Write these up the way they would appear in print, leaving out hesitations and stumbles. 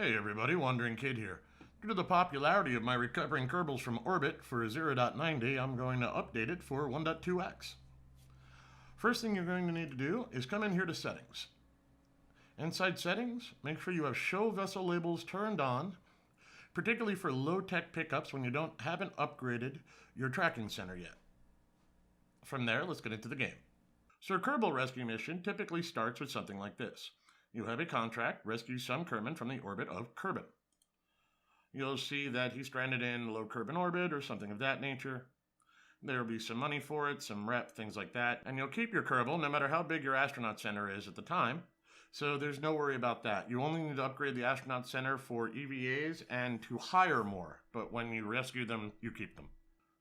Hey everybody, Wandering Kid here. Due to the popularity of my recovering Kerbals from orbit for 0.90, I'm going to update it for 1.2x. First thing you're going to need to do is come in here to Settings. Inside Settings, make sure you have Show Vessel Labels turned on, particularly for low-tech pickups when you haven't upgraded your tracking center yet. From there, let's get into the game. So a Kerbal rescue mission typically starts with something like this. You have a contract, rescue some Kerman from the orbit of Kerbin. You'll see that he's stranded in low Kerbin orbit or something of that nature. There'll be some money for it, some rep, things like that. And you'll keep your Kerbal no matter how big your astronaut center is at the time. So there's no worry about that. You only need to upgrade the astronaut center for EVAs and to hire more. But when you rescue them, you keep them.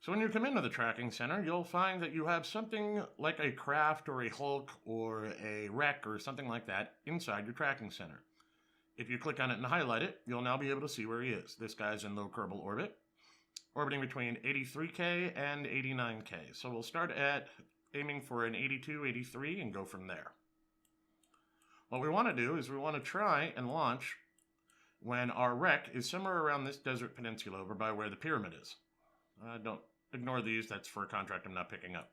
So when you come into the tracking center, you'll find that you have something like a craft or a hulk or a wreck or something like that inside your tracking center. If you click on it and highlight it, you'll now be able to see where he is. This guy's in low Kerbal orbit, orbiting between 83K and 89K. So we'll start at aiming for an 82, 83 and go from there. What we want to do is we want to try and launch when our wreck is somewhere around this desert peninsula over by where the pyramid is. Don't ignore these, that's for a contract I'm not picking up.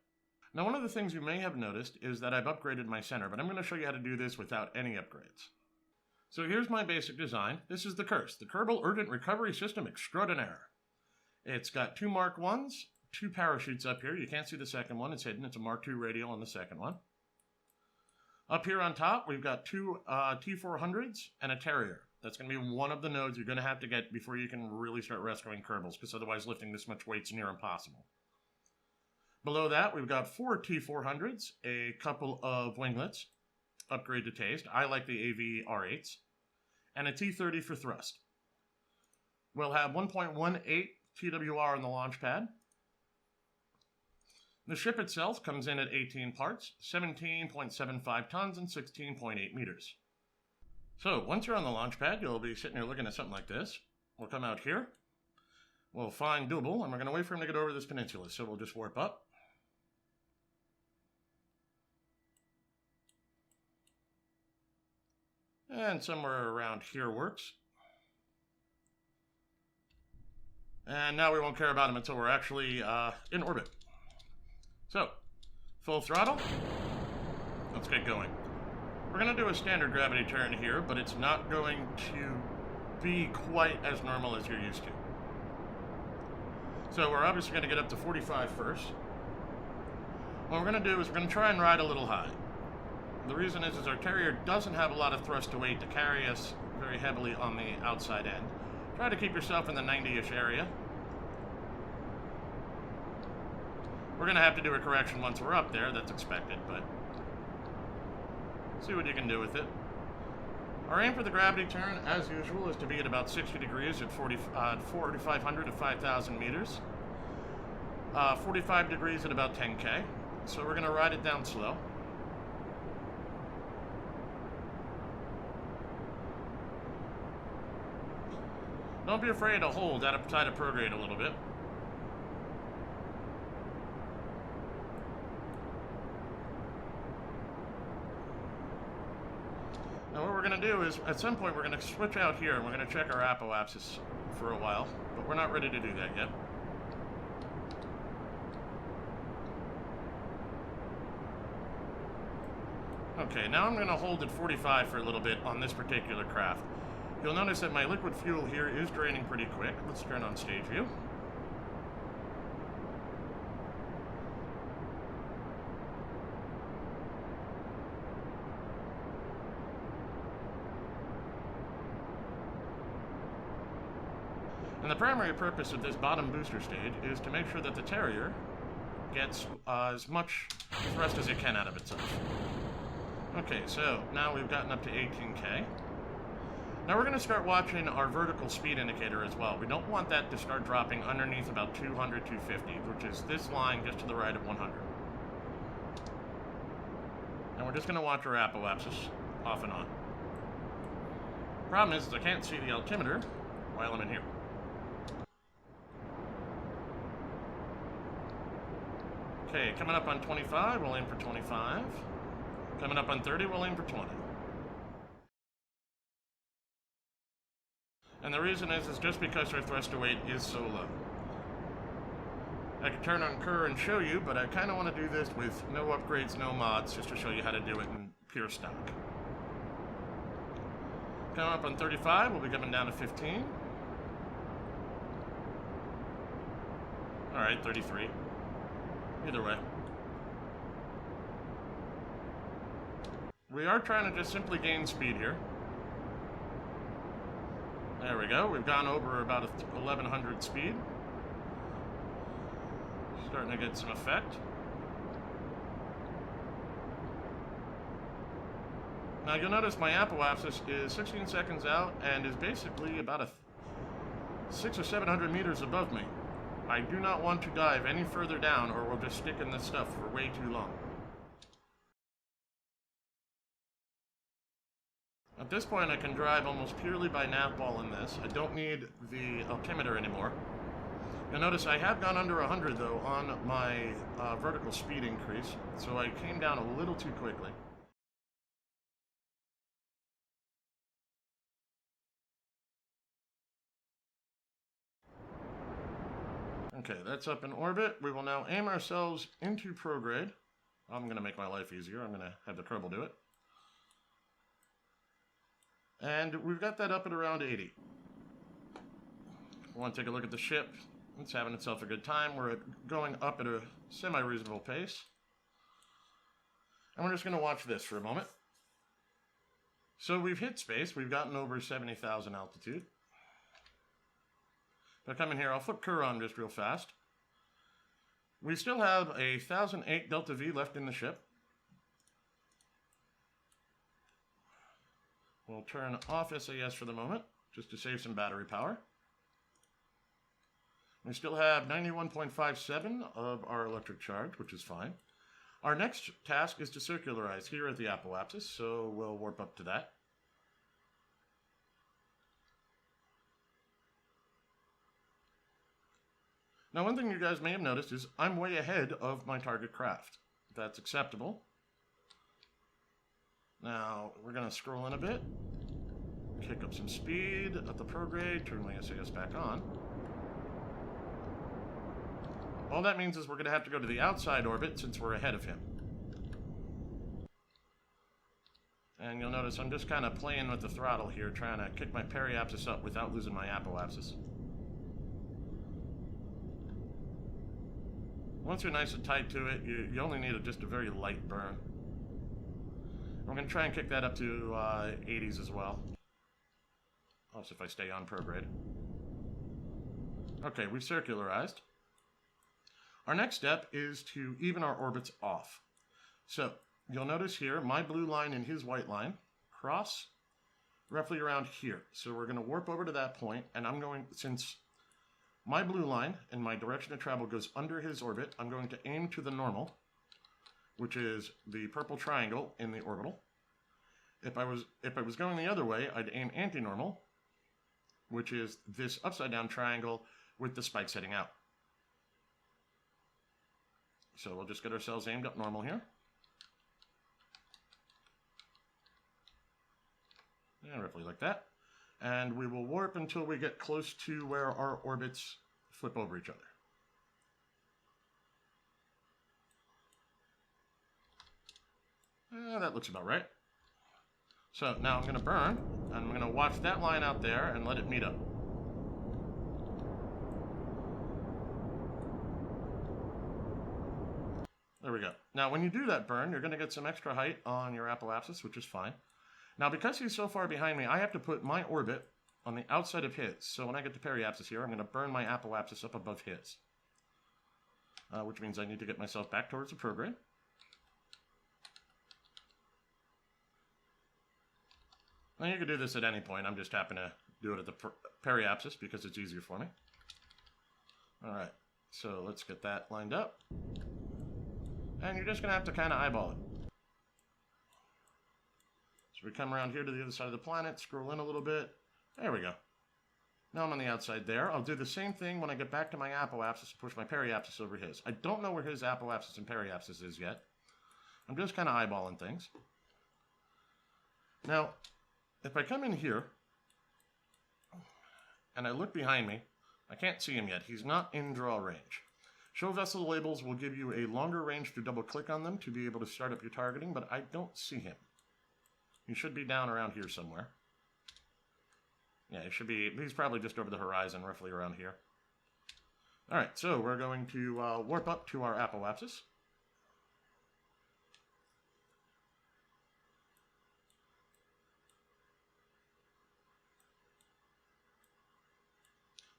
Now one of the things you may have noticed is that I've upgraded my center, but I'm going to show you how to do this without any upgrades. So here's my basic design. This is the Curse, the Kerbal Urgent Recovery System Extraordinaire. It's got two Mark 1s, two parachutes up here. You can't see the second one, it's hidden. It's a Mark II radial on the second one. Up here on top, we've got two T400s and a Terrier. That's going to be one of the nodes you're going to have to get before you can really start rescuing Kerbals, because otherwise lifting this much weight's near impossible. Below that, we've got four T400s, a couple of winglets, upgrade to taste. I like the AV R8s, and a T30 for thrust. We'll have 1.18 TWR on the launch pad. The ship itself comes in at 18 parts, 17.75 tons, and 16.8 meters. So, once you're on the launch pad, you'll be sitting here looking at something like this. We'll come out here. We'll find Double, and we're going to wait for him to get over this peninsula. So we'll just warp up. And somewhere around here works. And now we won't care about him until we're actually in orbit. So, full throttle. Let's get going. We're going to do a standard gravity turn here, but it's not going to be quite as normal as you're used to. So we're obviously going to get up to 45 first. What we're going to do is we're going to try and ride a little high. The reason is our Terrier doesn't have a lot of thrust to weight to carry us very heavily on the outside end. Try to keep yourself in the 90-ish area. We're going to have to do a correction once we're up there, that's expected, but see what you can do with it. Our aim for the gravity turn, as usual, is to be at about 60 degrees at 4,500 to 5,000 meters. 45 degrees at about 10K. So we're going to ride it down slow. Don't be afraid to hold that upside of prograde a little bit. Now what we're going to do is, at some point we're going to switch out here and we're going to check our apoapsis for a while, but we're not ready to do that yet. Okay, now I'm going to hold at 45 for a little bit on this particular craft. You'll notice that my liquid fuel here is draining pretty quick. Let's turn on stage view. And the primary purpose of this bottom booster stage is to make sure that the Terrier gets as much thrust as it can out of itself. Okay, so now we've gotten up to 18K. Now we're going to start watching our vertical speed indicator as well. We don't want that to start dropping underneath about 200, 250, which is this line just to the right of 100. And we're just going to watch our apoapsis off and on. Problem is I can't see the altimeter while I'm in here. Okay, coming up on 25, we'll aim for 25. Coming up on 30, we'll aim for 20. And the reason is just because our thruster weight is so low. I could turn on Kerr and show you, but I kind of want to do this with no upgrades, no mods, just to show you how to do it in pure stock. Coming up on 35, we'll be coming down to 15. Alright, 33. Either way. We are trying to just simply gain speed here. There we go. We've gone over about 1100 speed. Starting to get some effect. Now you'll notice my apoapsis is 16 seconds out and is basically about 600 or 700 meters above me. I do not want to dive any further down or we'll just stick in this stuff for way too long. At this point I can drive almost purely by navball in this. I don't need the altimeter anymore. You'll notice I have gone under 100 though on my vertical speed increase, so I came down a little too quickly. Okay, that's up in orbit. We will now aim ourselves into prograde. I'm going to make my life easier. I'm going to have the Kerbal do it. And we've got that up at around 80. We want to take a look at the ship. It's having itself a good time. We're going up at a semi-reasonable pace. And we're just going to watch this for a moment. So we've hit space. We've gotten over 70,000 altitude. If I come in here, I'll flip Kerr on just real fast. We still have a 1008 Delta V left in the ship. We'll turn off SAS for the moment, just to save some battery power. We still have 91.57 of our electric charge, which is fine. Our next task is to circularize here at the apoapsis, so we'll warp up to that. Now, one thing you guys may have noticed is I'm way ahead of my target craft. That's acceptable. Now, we're going to scroll in a bit, kick up some speed at the prograde, turn my SAS back on. All that means is we're going to have to go to the outside orbit since we're ahead of him. And you'll notice I'm just kind of playing with the throttle here, trying to kick my periapsis up without losing my apoapsis. Once you're nice and tight to it, you only need just a very light burn. I'm going to try and kick that up to 80s as well. Also, if I stay on prograde. Okay, we've circularized. Our next step is to even our orbits off. So, you'll notice here, my blue line and his white line cross roughly around here. So we're going to warp over to that point, and I'm going, since my blue line and my direction of travel goes under his orbit, I'm going to aim to the normal, which is the purple triangle in the orbital. If I was going the other way, I'd aim anti-normal, which is this upside down triangle with the spikes heading out. So we'll just get ourselves aimed up normal here. Yeah, roughly like that. And we will warp until we get close to where our orbits flip over each other. That looks about right. So now I'm going to burn, and I'm going to watch that line out there and let it meet up. There we go. Now when you do that burn, you're going to get some extra height on your apoapsis, which is fine. Now because he's so far behind me, I have to put my orbit on the outside of his. So when I get to periapsis here, I'm going to burn my apoapsis up above his. Which means I need to get myself back towards the prograde. Now you can do this at any point. I'm just happen to do it at the periapsis because it's easier for me. Alright, so let's get that lined up. And you're just going to have to kind of eyeball it. So we come around here to the other side of the planet, scroll in a little bit. There we go. Now I'm on the outside there. I'll do the same thing when I get back to my apoapsis and push my periapsis over his. I don't know where his apoapsis and periapsis is yet. I'm just kind of eyeballing things. Now, if I come in here, and I look behind me, I can't see him yet. He's not in draw range. Show vessel labels will give you a longer range to double click on them to be able to start up your targeting, but I don't see him. He should be down around here somewhere. Yeah, he should be, he's probably just over the horizon, roughly around here. All right, so we're going to warp up to our apoapsis.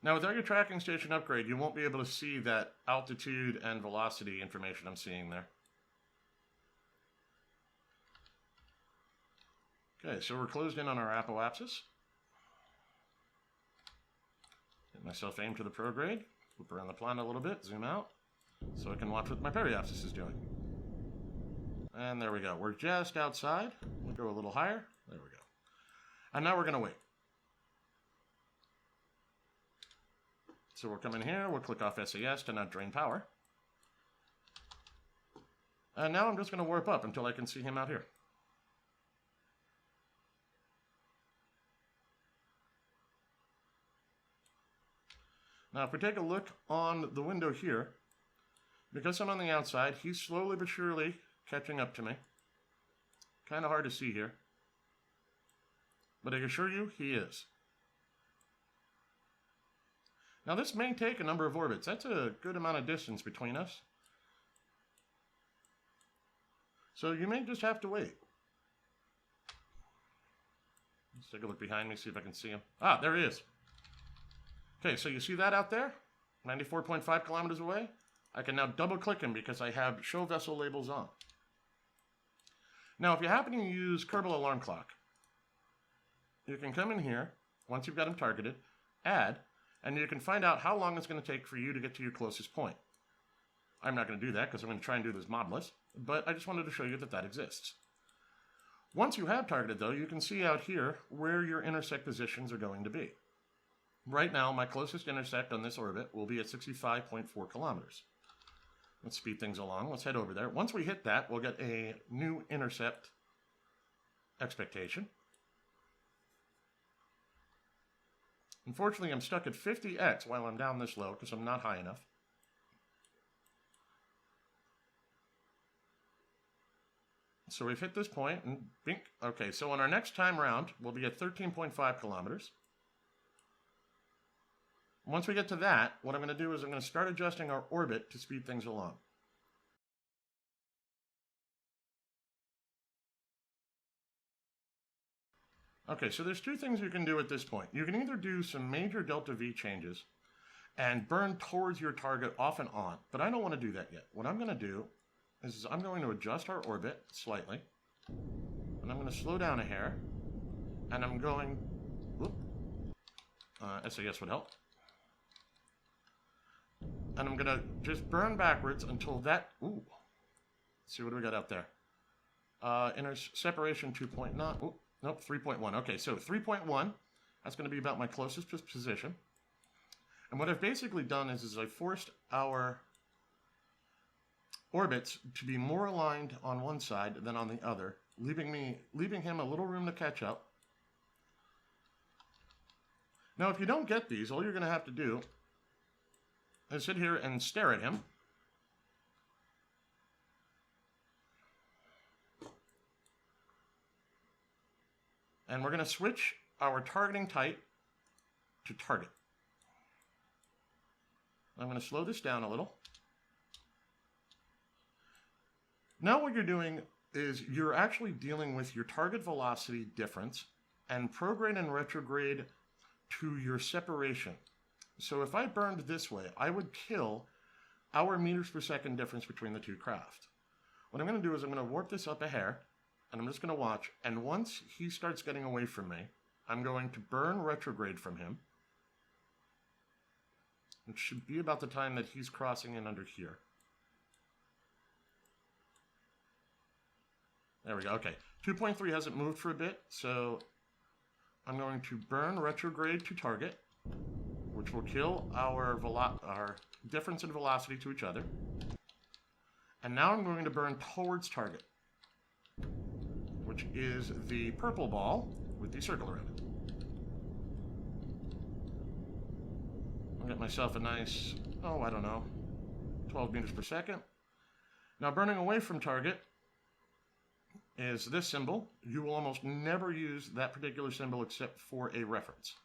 Now, without your tracking station upgrade, you won't be able to see that altitude and velocity information I'm seeing there. Okay, so we're closed in on our apoapsis. Get myself aimed to the prograde, flip around the planet a little bit, zoom out, so I can watch what my periapsis is doing. And there we go. We're just outside. We'll go a little higher. There we go. And now we're going to wait. So we'll come in here, we'll click off SAS to not drain power. And now I'm just going to warp up until I can see him out here. Now if we take a look on the window here, because I'm on the outside, he's slowly but surely catching up to me. Kind of hard to see here. But I can assure you, he is. Now this may take a number of orbits. That's a good amount of distance between us. So you may just have to wait. Let's take a look behind me, see if I can see him. Ah, there he is. Okay, so you see that out there? 94.5 kilometers away? I can now double click him because I have show vessel labels on. Now if you happen to use Kerbal alarm clock, you can come in here, once you've got him targeted, add, and you can find out how long it's going to take for you to get to your closest point. I'm not going to do that because I'm going to try and do this modless, but I just wanted to show you that that exists. Once you have targeted, though, you can see out here where your intersect positions are going to be. Right now, my closest intersect on this orbit will be at 65.4 kilometers. Let's speed things along. Let's head over there. Once we hit that, we'll get a new intercept expectation. Unfortunately, I'm stuck at 50x while I'm down this low because I'm not high enough. So we've hit this point and bink. Okay, so on our next time round, we'll be at 13.5 kilometers. Once we get to that, what I'm going to do is I'm going to start adjusting our orbit to speed things along. Okay, so there's two things you can do at this point. You can either do some major delta V changes and burn towards your target off and on, but I don't want to do that yet. What I'm going to do is I'm going to adjust our orbit slightly, and I'm going to slow down a hair, and I'm going, whoop, SAS would help, and I'm going to just burn backwards until that, ooh, let's see what do we got out there. Inner separation 2.9, ooh. Nope, 3.1. Okay, so 3.1, that's going to be about my closest position. And what I've basically done is I forced our orbits to be more aligned on one side than on the other, leaving him a little room to catch up. Now, if you don't get these, all you're going to have to do is sit here and stare at him. And we're going to switch our targeting type to target. I'm going to slow this down a little. Now what you're doing is you're actually dealing with your target velocity difference and prograde and retrograde to your separation. So if I burned this way, I would kill our meters per second difference between the two craft. What I'm going to do is I'm going to warp this up a hair. And I'm just going to watch, and once he starts getting away from me, I'm going to burn retrograde from him. It should be about the time that he's crossing in under here. There we go, okay. 2.3 hasn't moved for a bit, so I'm going to burn retrograde to target, which will kill our difference in velocity to each other. And now I'm going to burn towards target, which is the purple ball with the circle around it. get myself a nice, I don't know, 12 meters per second. Now, burning away from target is this symbol. You will almost never use that particular symbol except for a reference.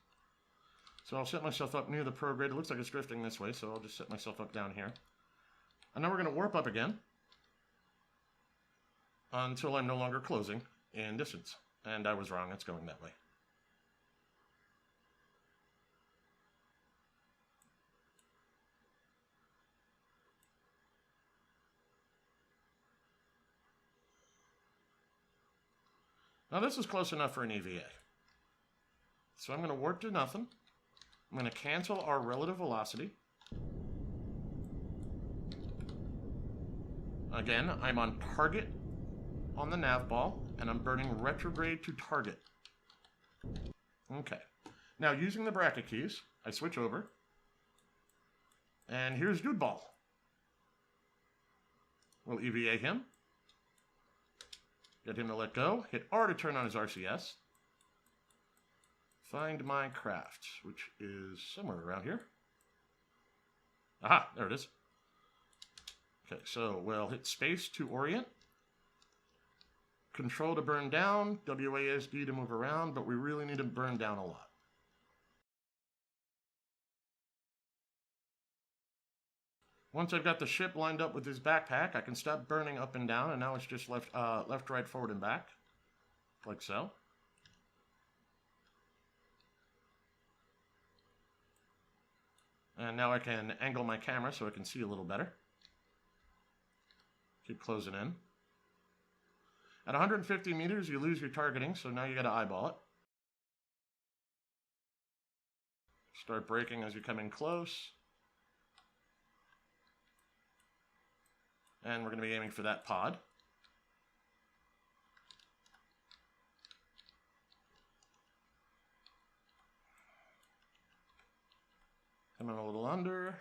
So I'll set myself up near the prograde. It looks like it's drifting this way, so I'll just set myself up down here. And now we're going to warp up again until I'm no longer closing in distance. And I was wrong, it's going that way. Now this is close enough for an EVA. So I'm going to warp to nothing. I'm going to cancel our relative velocity. Again, I'm on target on the nav ball, and I'm burning retrograde to target. Okay. Now, using the bracket keys, I switch over. And here's Dude Ball. We'll EVA him. Get him to let go. Hit R to turn on his RCS. Find my craft, which is somewhere around here. Aha, there it is. Okay, so we'll hit space to orient. Control to burn down, WASD to move around, but we really need to burn down a lot. Once I've got the ship lined up with his backpack, I can stop burning up and down, and now it's just left, right, forward, and back, like so. And now I can angle my camera so I can see a little better. Keep closing in. At 150 meters, you lose your targeting, so now you got to eyeball it. Start braking as you come in close. And we're going to be aiming for that pod. Coming a little under.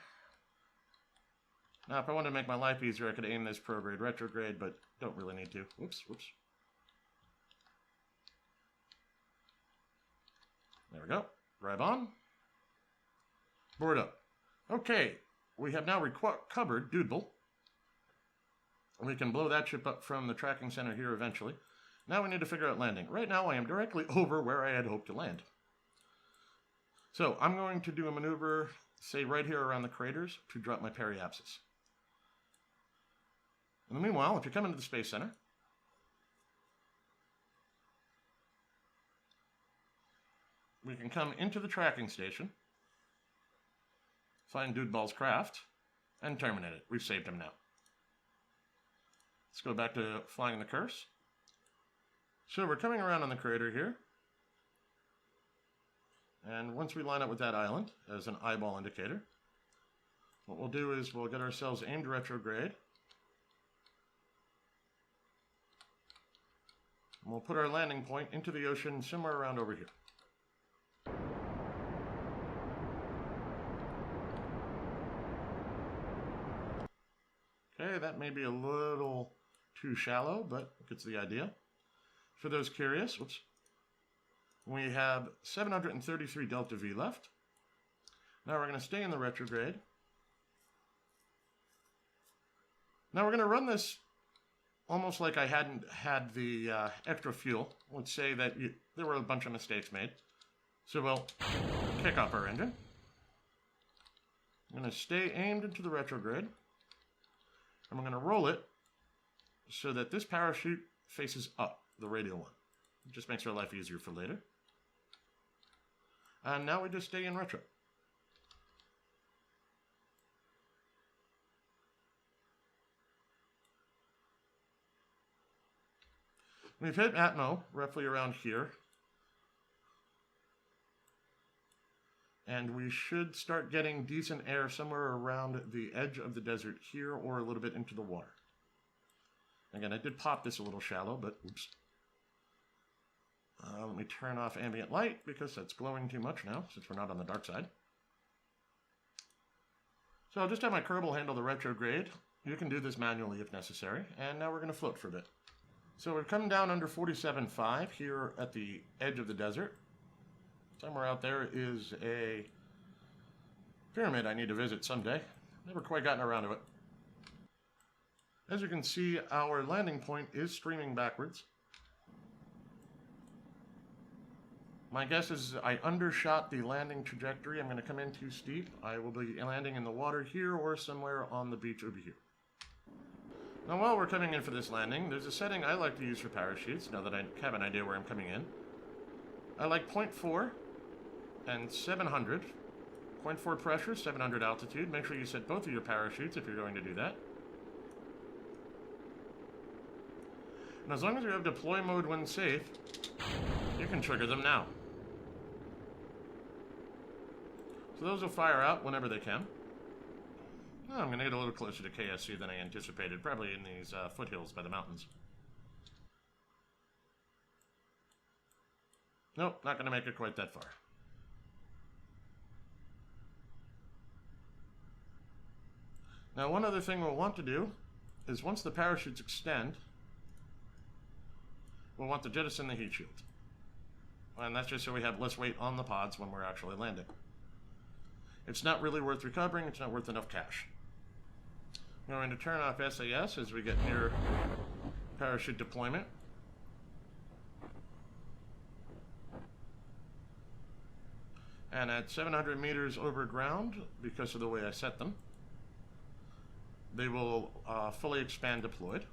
Now, if I wanted to make my life easier, I could aim this prograde retrograde, but don't really need to. Whoops. There we go. Drive on. Board up. Okay, we have now recovered Doodle. And we can blow that ship up from the tracking center here eventually. Now we need to figure out landing. Right now I am directly over where I had hoped to land. So I'm going to do a maneuver, say right here around the craters, to drop my periapsis. In the meanwhile, if you come into the Space Center, we can come into the tracking station, find Dude Ball's craft, and terminate it. We've saved him now. Let's go back to flying the curse. So we're coming around on the crater here. And once we line up with that island as an eyeball indicator, what we'll do is we'll get ourselves aimed retrograde. And we'll put our landing point into the ocean somewhere around over here. Okay, that may be a little too shallow, but it gets the idea. For those curious, we have 733 delta V left. Now we're going to stay in the retrograde. Now we're going to run this almost like I hadn't had the extra fuel. Let's say that there were a bunch of mistakes made. So we'll kick off our engine. I'm going to stay aimed into the retrograde. And we're going to roll it so that this parachute faces up, the radial one. It just makes our life easier for later. And now we just stay in retro. We've hit Atmo, roughly around here. And we should start getting decent air somewhere around the edge of the desert here or a little bit into the water. Again, I did pop this a little shallow, but oops. Let me turn off ambient light because that's glowing too much now since we're not on the dark side. So I'll just have my Kerbal handle the retrograde. You can do this manually if necessary. And now we're going to float for a bit. So we're coming down under 47.5 here at the edge of the desert. Somewhere out there is a pyramid I need to visit someday. Never quite gotten around to it. As you can see, our landing point is streaming backwards. My guess is I undershot the landing trajectory. I'm going to come in too steep. I will be landing in the water here or somewhere on the beach over here. Now while we're coming in for this landing, there's a setting I like to use for parachutes, now that I have an idea where I'm coming in. I like 0.4 and 700. 0.4 pressure, 700 altitude. Make sure you set both of your parachutes if you're going to do that. And as long as you have deploy mode when safe, you can trigger them now. So those will fire out whenever they can. Oh, I'm going to get a little closer to KSP than I anticipated, probably in these foothills by the mountains. Nope, not going to make it quite that far. Now, one other thing we'll want to do is once the parachutes extend, we'll want to jettison the heat shield. And that's just so we have less weight on the pods when we're actually landing. It's not really worth recovering, it's not worth enough cash. I'm going to turn off SAS as we get near parachute deployment. And at 700 meters over ground, because of the way I set them, they will fully expand deployed.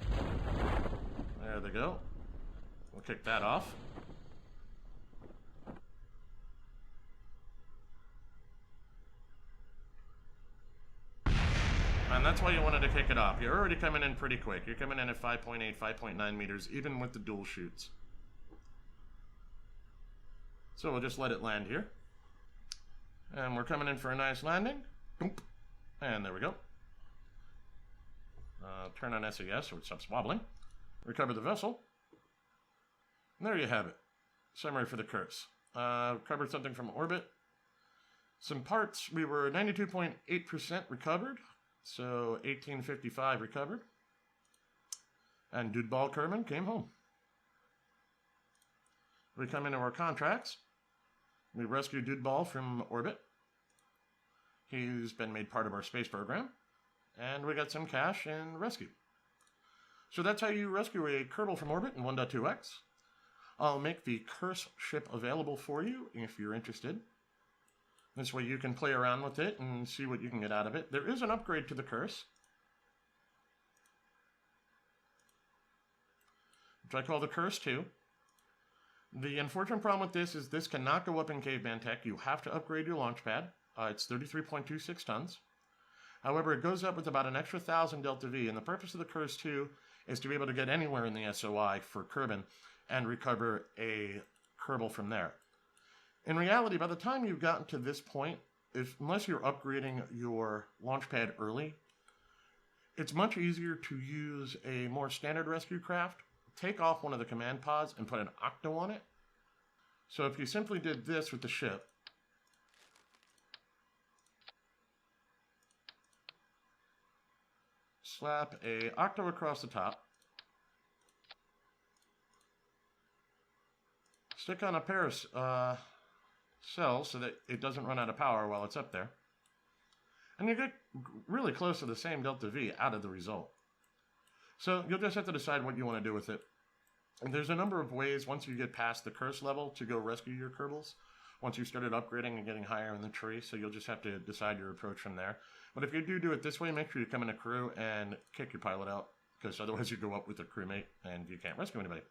There they go. We'll kick that off. And that's why you wanted to kick it off. You're already coming in pretty quick. You're coming in at 5.8, 5.9 meters, even with the dual chutes. So we'll just let it land here. And we're coming in for a nice landing. And there we go. Turn on SAS so it stops wobbling. Recover the vessel. And there you have it. Summary for the curse. Covered something from orbit. Some parts, we were 92.8% recovered. So 1855 recovered. And Dude Ball Kerman came home. We come into our contracts. We rescue Dude Ball from orbit. He's been made part of our space program. And we got some cash and rescue. So that's how you rescue a Kerbal from orbit in 1.2x. I'll make the curse ship available for you if you're interested. This way you can play around with it and see what you can get out of it. There is an upgrade to the curse, which I call the Curse 2. The unfortunate problem with this is this cannot go up in caveman tech. You have to upgrade your launch pad. It's 33.26 tons. However, it goes up with about an extra 1,000 delta V, and the purpose of the Curse 2 is to be able to get anywhere in the SOI for Kerbin and recover a Kerbal from there. In reality, by the time you've gotten to this point, unless you're upgrading your launch pad early, it's much easier to use a more standard rescue craft, take off one of the command pods, and put an octo on it. So if you simply did this with the ship, slap a octo across the top, stick on a pair of cells so that it doesn't run out of power while it's up there, and you get really close to the same delta V out of the result. So you'll just have to decide what you want to do with it. And there's a number of ways once you get past the curse level to go rescue your Kerbals, once you started upgrading and getting higher in the tree, so you'll just have to decide your approach from there. But if you do it this way, make sure you come in a crew and kick your pilot out, because otherwise you go up with a crewmate and you can't rescue anybody.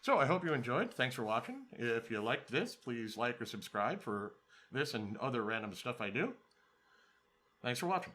So I hope you enjoyed. Thanks for watching. If you liked this, please like or subscribe for this and other random stuff I do. Thanks for watching.